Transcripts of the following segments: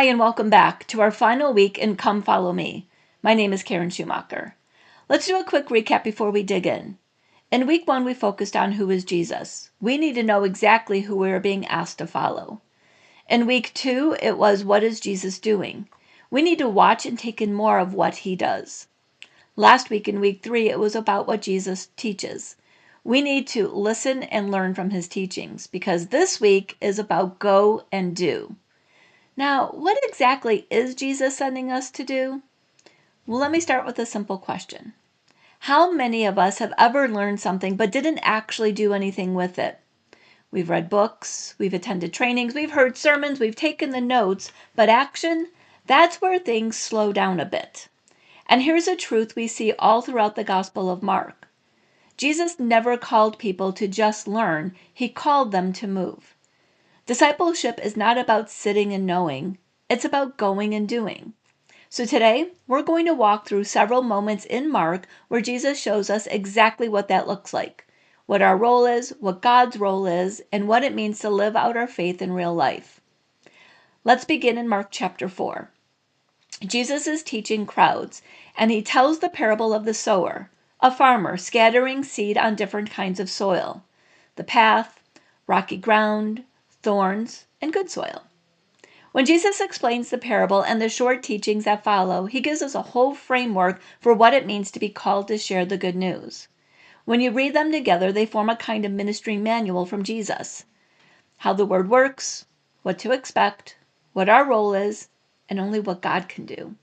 Hi, and welcome back to our final week in Come Follow Me. My name is Karen Schumacher. Let's do a quick recap before we dig in. In week 1, we focused on who is Jesus. We need to know exactly who we are being asked to follow. In week 2, it was what is Jesus doing? We need to watch and take in more of what he does. Last week in week 3, it was about what Jesus teaches. We need to listen and learn from his teachings because this week is about go and do. Now, what exactly is Jesus sending us to do? Well, let me start with a simple question. How many of us have ever learned something but didn't actually do anything with it? We've read books, we've attended trainings, we've heard sermons, we've taken the notes, but action, that's where things slow down a bit. And here's a truth we see all throughout the Gospel of Mark. Jesus never called people to just learn, he called them to move. Discipleship is not about sitting and knowing, it's about going and doing. So today, we're going to walk through several moments in Mark where Jesus shows us exactly what that looks like, what our role is, what God's role is, and what it means to live out our faith in real life. Let's begin in Mark chapter 4. Jesus is teaching crowds, and he tells the parable of the sower, a farmer scattering seed on different kinds of soil, the path, rocky ground, thorns, and good soil. When Jesus explains the parable and the short teachings that follow, he gives us a whole framework for what it means to be called to share the good news. When you read them together, they form a kind of ministry manual from Jesus. How the word works, what to expect, what our role is, and only what God can do.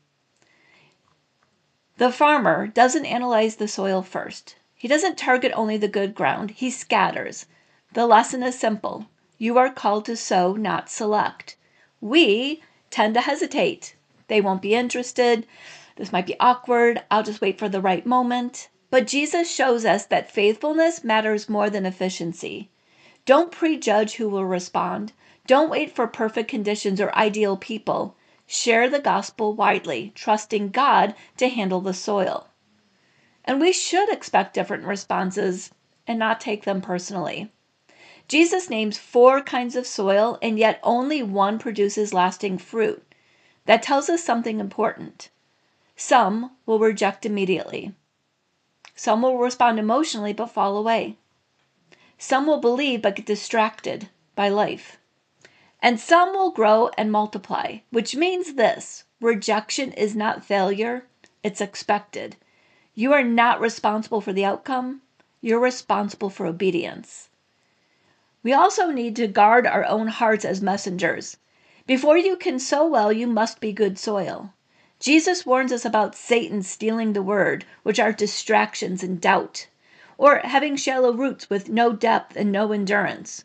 The farmer doesn't analyze the soil first. He doesn't target only the good ground. He scatters. The lesson is simple. You are called to sow, not select. We tend to hesitate. They won't be interested. This might be awkward. I'll just wait for the right moment. But Jesus shows us that faithfulness matters more than efficiency. Don't prejudge who will respond. Don't wait for perfect conditions or ideal people. Share the gospel widely, trusting God to handle the soil. And we should expect different responses and not take them personally. Jesus names 4 kinds of soil, and yet only one produces lasting fruit. That tells us something important. Some will reject immediately. Some will respond emotionally but fall away. Some will believe but get distracted by life. And some will grow and multiply, which means this: rejection is not failure, it's expected. You are not responsible for the outcome, you're responsible for obedience. We also need to guard our own hearts as messengers. Before you can sow well, you must be good soil. Jesus warns us about Satan stealing the word, which are distractions and doubt, or having shallow roots with no depth and no endurance,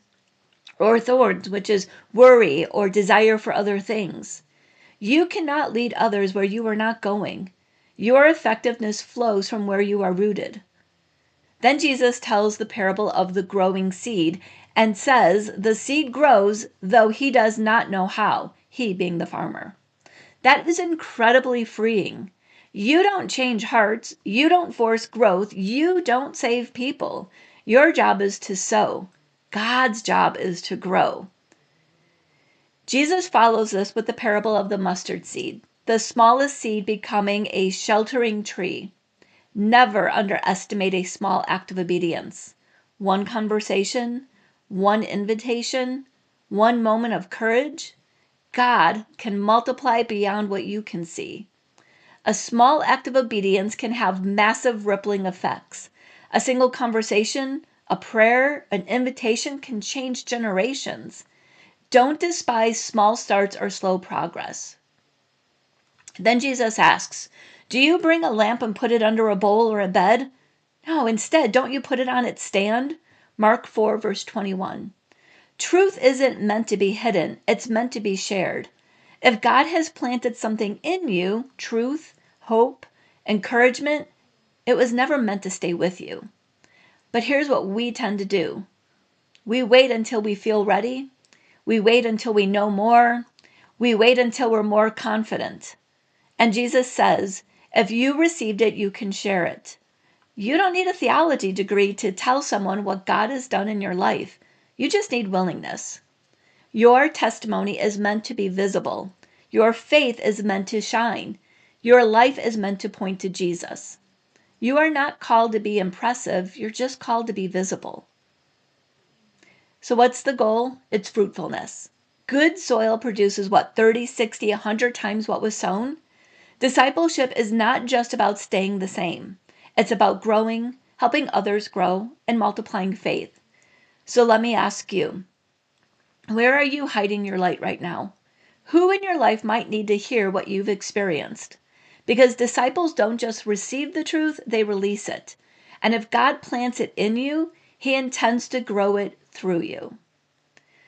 or thorns, which is worry or desire for other things. You cannot lead others where you are not going. Your effectiveness flows from where you are rooted. Then Jesus tells the parable of the growing seed and says the seed grows, though he does not know how, he being the farmer. That is incredibly freeing. You don't change hearts. You don't force growth. You don't save people. Your job is to sow. God's job is to grow. Jesus follows this with the parable of the mustard seed, the smallest seed becoming a sheltering tree. Never underestimate a small act of obedience. One conversation, one invitation, one moment of courage. God can multiply beyond what you can see. A small act of obedience can have massive rippling effects. A single conversation, a prayer, an invitation can change generations. Don't despise small starts or slow progress. Then Jesus asks, do you bring a lamp and put it under a bowl or a bed? No, instead, don't you put it on its stand? Mark 4, verse 21. Truth isn't meant to be hidden. It's meant to be shared. If God has planted something in you, truth, hope, encouragement, it was never meant to stay with you. But here's what we tend to do. We wait until we feel ready. We wait until we know more. We wait until we're more confident. And Jesus says, if you received it, you can share it. You don't need a theology degree to tell someone what God has done in your life. You just need willingness. Your testimony is meant to be visible. Your faith is meant to shine. Your life is meant to point to Jesus. You are not called to be impressive. You're just called to be visible. So what's the goal? It's fruitfulness. Good soil produces 30, 60, 100 times what was sown? Discipleship is not just about staying the same. It's about growing, helping others grow, and multiplying faith. So let me ask you, where are you hiding your light right now? Who in your life might need to hear what you've experienced? Because disciples don't just receive the truth, they release it. And if God plants it in you, He intends to grow it through you.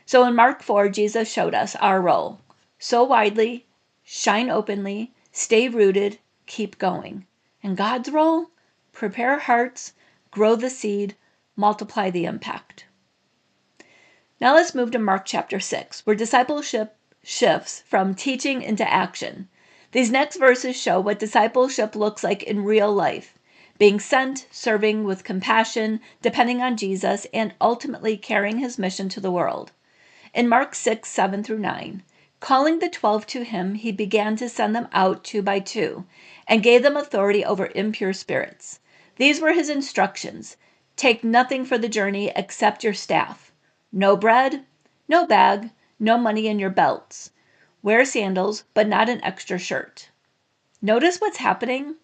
So in Mark 4, Jesus showed us our role. Sow widely, shine openly, stay rooted, keep going. And God's role? Prepare hearts, grow the seed, multiply the impact. Now let's move to Mark chapter 6, where discipleship shifts from teaching into action. These next verses show what discipleship looks like in real life: being sent, serving with compassion, depending on Jesus, and ultimately carrying His mission to the world. In Mark 6, 7 through 9, calling the 12 to Him, He began to send them out 2 by 2, and gave them authority over impure spirits. These were His instructions: take nothing for the journey except your staff. No bread, no bag, no money in your belts. Wear sandals, but not an extra shirt. Notice what's happening?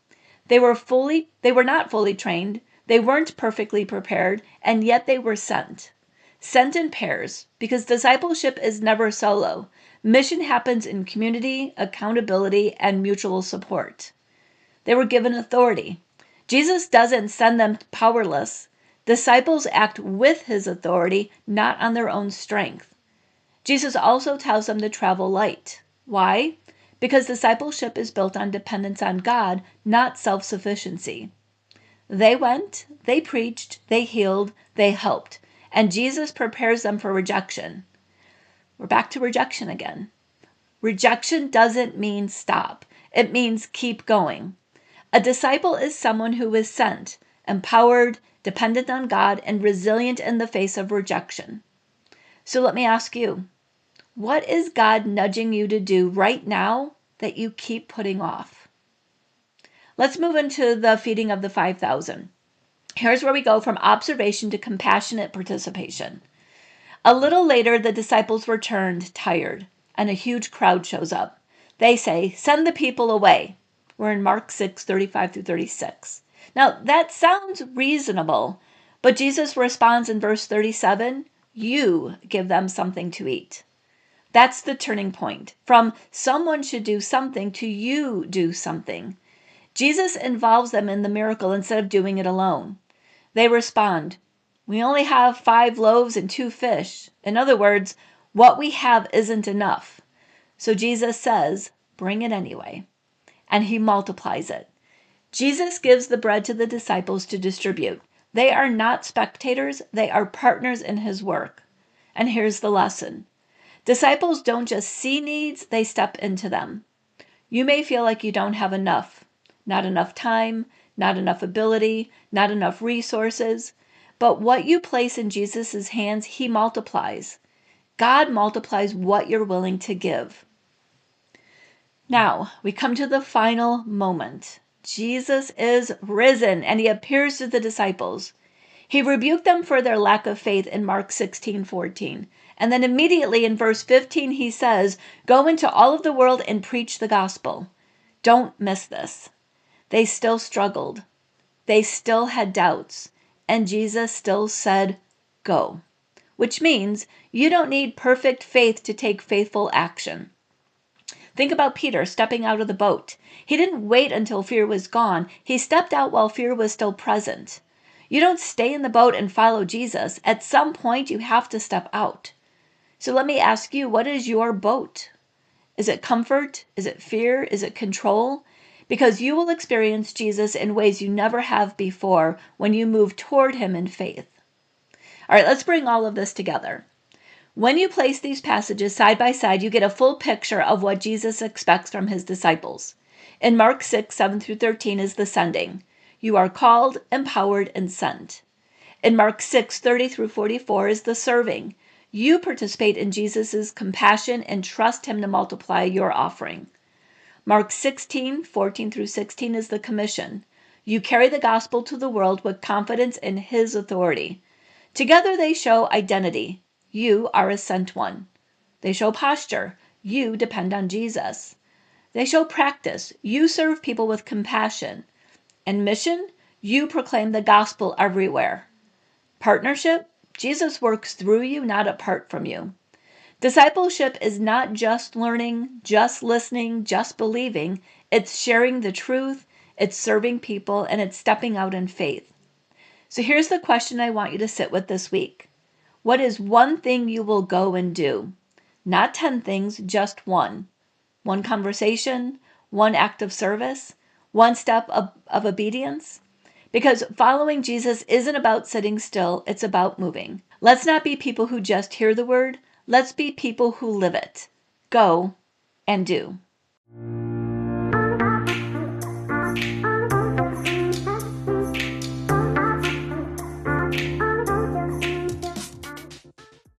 They were not fully trained, they weren't perfectly prepared, and yet they were sent. Sent in pairs, because discipleship is never solo. Mission happens in community, accountability, and mutual support. They were given authority. Jesus doesn't send them powerless. Disciples act with His authority, not on their own strength. Jesus also tells them to travel light. Why? Because discipleship is built on dependence on God, not self-sufficiency. They went, they preached, they healed, they helped, and Jesus prepares them for rejection. We're back to rejection again. Rejection doesn't mean stop. It means keep going. A disciple is someone who is sent, empowered, dependent on God, and resilient in the face of rejection. So let me ask you, what is God nudging you to do right now that you keep putting off? Let's move into the feeding of the 5,000. Here's where we go from observation to compassionate participation. A little later, the disciples returned, tired, and a huge crowd shows up. They say, "Send the people away." We're in Mark 6, 35 through 36. Now, that sounds reasonable, but Jesus responds in verse 37, "You give them something to eat." That's the turning point, from someone should do something to you do something. Jesus involves them in the miracle instead of doing it alone. They respond, "We only have 5 loaves and 2 fish. In other words, what we have isn't enough." So Jesus says, "Bring it anyway." And He multiplies it. Jesus gives the bread to the disciples to distribute. They are not spectators, they are partners in His work. And here's the lesson. Disciples don't just see needs, they step into them. You may feel like you don't have enough. Not enough time, not enough ability, not enough resources. But what you place in Jesus' hands, He multiplies. God multiplies what you're willing to give. Now, we come to the final moment. Jesus is risen, and He appears to the disciples. He rebuked them for their lack of faith in Mark 16:14. And then immediately in verse 15, He says, "Go into all of the world and preach the gospel." Don't miss this. They still struggled. They still had doubts. And Jesus still said, "Go." Which means you don't need perfect faith to take faithful action. Think about Peter stepping out of the boat. He didn't wait until fear was gone. He stepped out while fear was still present. You don't stay in the boat and follow Jesus. At some point, you have to step out. So let me ask you, what is your boat? Is it comfort? Is it fear? Is it control? Because you will experience Jesus in ways you never have before when you move toward Him in faith. All right, let's bring all of this together. When you place these passages side by side, you get a full picture of what Jesus expects from His disciples. In Mark 6, 7 through 13 is the sending. You are called, empowered, and sent. In Mark 6, 30 through 44 is the serving. You participate in Jesus' compassion and trust him to multiply your offering. Mark 16:14 through 16 is the commission. You carry the gospel to the world with confidence in his authority. Together they show identity. You are a sent one. They show posture. You depend on Jesus. They show practice. You serve people with compassion. And mission, you proclaim the gospel everywhere. Partnership, Jesus works through you, not apart from you. Discipleship is not just learning, just listening, just believing. It's sharing the truth, it's serving people, and it's stepping out in faith. So here's the question I want you to sit with this week. What is one thing you will go and do? Not 10 things, just one. One conversation, one act of service, one step of obedience. Because following Jesus isn't about sitting still, it's about moving. Let's not be people who just hear the word. Let's be people who live it. Go and do.